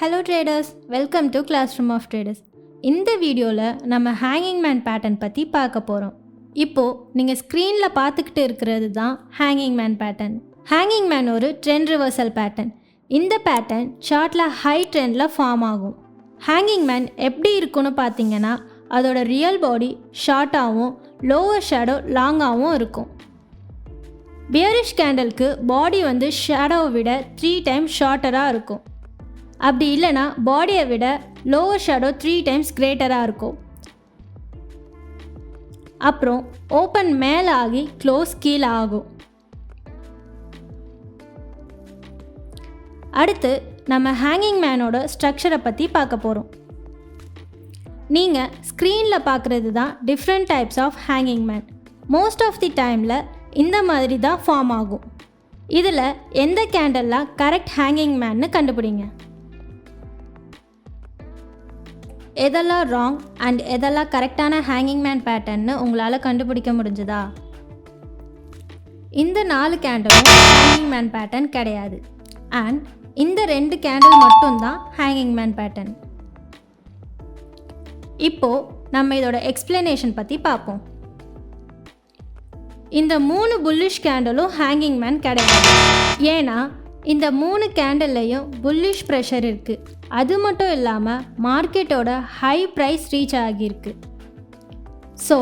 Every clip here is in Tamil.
Hello traders, welcome to classroom of traders. இந்த வீடியோவில் நம்ம ஹேங்கிங் மேன் பேட்டர்ன் பற்றி பார்க்க போகிறோம். இப்போது நீங்கள் ஸ்க்ரீனில் பார்த்துக்கிட்டு இருக்கிறது தான் hanging man pattern. Hanging man ஒரு ட்ரெண்ட் ரிவர்சல் பேட்டர்ன். இந்த பேட்டர்ன் சார்ட்டில் ஹை ட்ரெண்டில் ஃபார்ம் ஆகும். ஹேங்கிங் மேன் எப்படி இருக்குன்னு பார்த்தீங்கன்னா, அதோட ரியல் பாடி ஷார்ட்டாகவும் லோவர் ஷேடோ லாங்காகவும் இருக்கும். பியரிஷ் கேண்டலுக்கு பாடி ஷேடோவை விட 3 times ஷார்ட்டராக இருக்கும். அப்படி இல்லைனா பாடியை விட லோவர் ஷேடோ 3 times கிரேட்டராக இருக்கும். அப்புறம் ஓப்பன் மேலே ஆகி க்ளோஸ் கீழே ஆகும். அடுத்து நம்ம ஹேங்கிங் மேனோட ஸ்ட்ரக்சரை பற்றி பார்க்க போகிறோம். நீங்கள் ஸ்க்ரீனில் பார்க்குறது தான் different types of hanging man. Most of the டைமில் இந்த மாதிரி தான் ஃபார்ம் ஆகும். இதில் எந்த கேண்டல்லாம் கரெக்ட் ஹேங்கிங் மேன்னு கண்டுபிடிங்க. எதெல்லாம் ராங் அண்ட் எதெல்லாம் கரெக்டான ஹேங்கிங் மேன் பேட்டர்ன்னு உங்களால் கண்டுபிடிக்க முடிஞ்சுதா? இந்த 4 கேண்டலும் ஹேங்கிங் மேன் பேட்டர்ன் கிடையாது. அண்ட் இந்த 2 கேண்டில் மட்டும்தான் ஹேங்கிங் மேன் பேட்டர்ன். இப்போது நம்ம இதோட எக்ஸ்பிளனேஷன் பற்றி பார்ப்போம். இந்த 3 புல்லிஷ் கேண்டலும் ஹேங்கிங் மேன் கிடையாது. ஏன்னா இந்த 3 கேண்டல்லையும் புல்லிஷ் ப்ரெஷர் இருக்குது. அது மட்டும் இல்லாமல் மார்க்கெட்டோட ஹை ப்ரைஸ் ரீச் ஆகியிருக்கு. ஸோ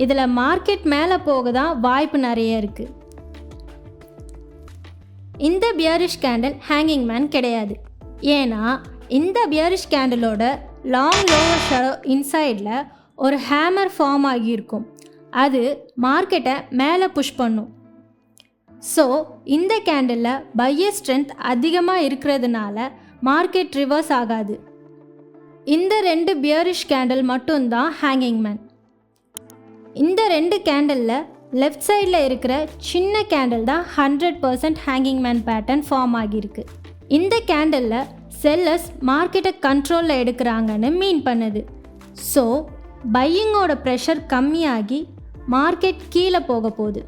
இதில் மார்க்கெட் மேலே போக தான் வாய்ப்பு நிறைய இருக்குது. இந்த பியரிஷ் கேண்டில் ஹேங்கிங் மேன் கிடையாது. ஏன்னா இந்த பியரிஷ் கேண்டிலோட லாங் லோவர் ஷேடோ இன்சைடில் ஒரு ஹேமர் ஃபார்ம் ஆகியிருக்கும். அது மார்க்கெட்டை மேலே புஷ் பண்ணும். ஸோ இந்த கேண்டிலில் பையர் ஸ்ட்ரென்த் அதிகமாக இருக்கிறதுனால மார்க்கெட் ரிவர்ஸ் ஆகாது. இந்த 2 பியரிஷ் கேண்டில் மட்டும்தான் ஹேங்கிங் மேன். இந்த 2 கேண்டிலில் லெஃப்ட் சைடில் இருக்கிற சின்ன கேண்டில் தான் 100% ஹேங்கிங் மேன் பேட்டர்ன் ஃபார்ம் ஆகியிருக்கு. இந்த கேண்டிலில் செல்லர்ஸ் மார்க்கெட்டை கண்ட்ரோலில் எடுக்கிறாங்கன்னு மீன் பண்ணுது. ஸோ பையிங்கோட ப்ரெஷர் கம்மியாகி மார்க்கெட் கீழே போக போகுது.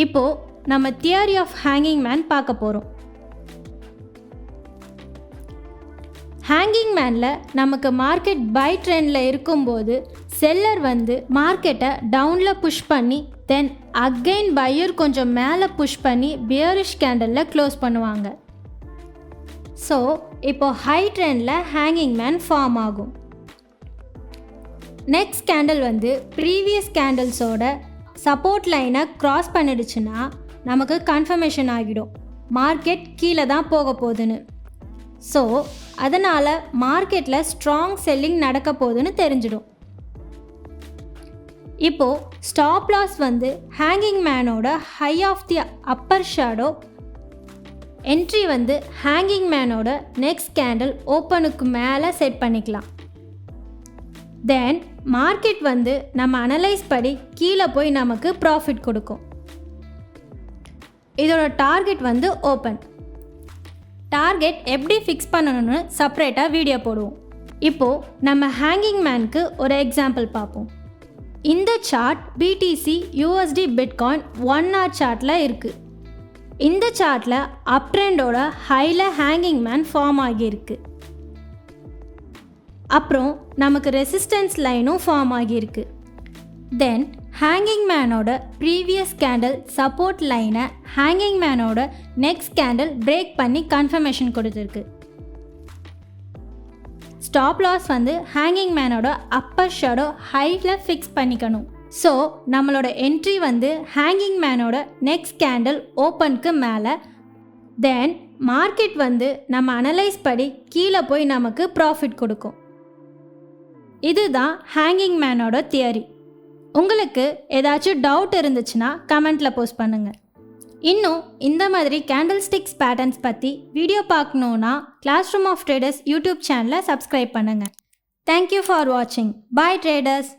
இப்போது நம்ம தியரி ஆஃப் ஹேங்கிங் மேன் பார்க்க போகிறோம். ஹேங்கிங் மேனில் நமக்கு மார்க்கெட் பை ட்ரெண்டில் இருக்கும்போது செல்லர் மார்க்கெட்டை டவுனில் புஷ் பண்ணி தென் அகெயின் பையர் கொஞ்சம் மேலே புஷ் பண்ணி பியரிஷ் கேண்டலில் க்ளோஸ் பண்ணுவாங்க. ஸோ இப்போது ஹை ட்ரெண்டில் ஹேங்கிங் மேன் ஃபார்ம் ஆகும். நெக்ஸ்ட் கேண்டில் ப்ரீவியஸ் கேண்டில்ஸோட சப்போர்ட் லைனை க்ராஸ் பண்ணிடுச்சுன்னா நமக்கு கன்ஃபர்மேஷன் ஆகிடும் மார்க்கெட் கீழே தான் போக போகுதுன்னு. ஸோ அதனால் மார்க்கெட்டில் ஸ்ட்ராங் செல்லிங் நடக்க போகுதுன்னு தெரிஞ்சிடும். இப்போது ஸ்டாப் லாஸ் ஹேங்கிங் மேனோட high of the upper shadow entry hanging மேனோட நெக்ஸ்ட் கேண்டில் ஓப்பனுக்கு மேலே செட் பண்ணிக்கலாம். தென் மார்க்கெட் நம்ம அனலைஸ் படி கீழே போய் நமக்கு ப்ராஃபிட் கொடுக்கும். இதோட டார்கெட் ஓப்பன். டார்கெட் எப்படி ஃபிக்ஸ் பண்ணணும்னு செப்பரேட்டாக வீடியோ போடுவோம். இப்போது நம்ம ஹேங்கிங் மேனுக்கு ஒரு எக்ஸாம்பிள் பார்ப்போம். இந்த chart BTC USDT bitcoin 1 hour சார்ட்டில் இருக்குது. இந்த சார்ட்டில் அப் ட்ரெண்டோட ஹையில் ஹேங்கிங் மேன் ஃபார்ம் ஆகியிருக்கு. அப்புறம் நமக்கு ரெசிஸ்டன்ஸ் லைனும் ஃபார்ம் ஆகியிருக்கு. தென் ஹேங்கிங் மேனோட ப்ரீவியஸ் கேண்டில் சப்போர்ட் லைனை ஹேங்கிங் மேனோட நெக்ஸ்ட் கேண்டில் பிரேக் பண்ணி கன்ஃபர்மேஷன் கொடுத்துருக்கு. ஸ்டாப் லாஸ் ஹேங்கிங் மேனோட அப்பர் ஷேடோ ஹைட்டில் ஃபிக்ஸ் பண்ணிக்கணும். ஸோ நம்மளோட என்ட்ரி ஹேங்கிங் மேனோட நெக்ஸ்ட் கேண்டில் ஓப்பனுக்கு மேலே. தென் மார்க்கெட் நம்ம அனலைஸ் படி கீழே போய் நமக்கு ப்ராஃபிட் கொடுக்கும். இதுதான் ஹேங்கிங் மேனோட தியரி. உங்களுக்கு ஏதாச்சும் டவுட் இருந்துச்சுன்னா கமெண்ட்டில் போஸ்ட் பண்ணுங்கள். இன்னும் இந்த மாதிரி கேண்டில் ஸ்டிக்ஸ் பேட்டர்ன்ஸ் பற்றி வீடியோ பார்க்கணுன்னா கிளாஸ்ரூம் ஆஃப் ட்ரேடர்ஸ் யூடியூப் சேனலை சப்ஸ்கிரைப் பண்ணுங்கள். தேங்க்யூ ஃபார் வாட்சிங். பாய் ட்ரேடர்ஸ்.